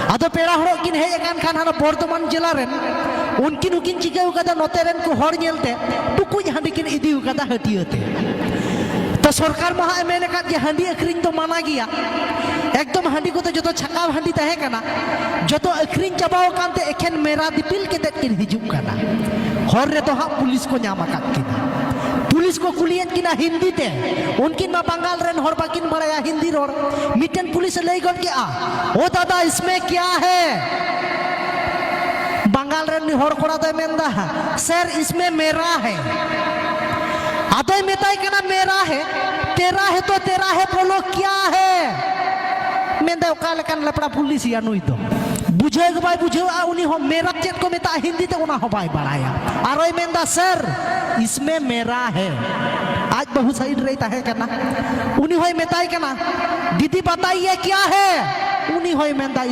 आदो पेड़ा हड़ो किन हेज अकान खान हाना बर्धमान जिला रेन उनकिन उकिन चिकाउ कदा नोते रेन को हर नेलते टुकुज हांडी किन इदी कदा हटियते तो सरकार महा मेन का जे हांडी अखरिंग तो माना गया एकदम हांडी को तो जो छकाव हांडी तहे कना जो तो अखरिंग चाबाओ कानते एखेन मेरा दिपिल केते किन हिजुक कना हर रे तो हा पुलिस को न्याम अकाद किना पुलिस को कुलियन किना हिंदी ते उनकिन मा बंगाल रेन हर बाकिन बड़ाया हिंदी रोड मिटन पुलिस लई गन के ओ दादा इसमें क्या है बंगाल रेन हर कोड़ा तो मेंदा सर इसमें मेरा है आदो मेताई कना मेरा है तो तेरा है बोलो क्या है मेंदा ओका लेकान लपड़ा पुलिस या नुई तो बुझे के बाय बुझे आ उनी हो मेरा चेत को मेता हिंदी ते उना हो बाय बड़ाया आरोय मेंदा सर इसमें मेरा है आज बहुत साइड रहता है करना उनी होय मेताई कना दीदी बताइए क्या है उनी होय मेंदा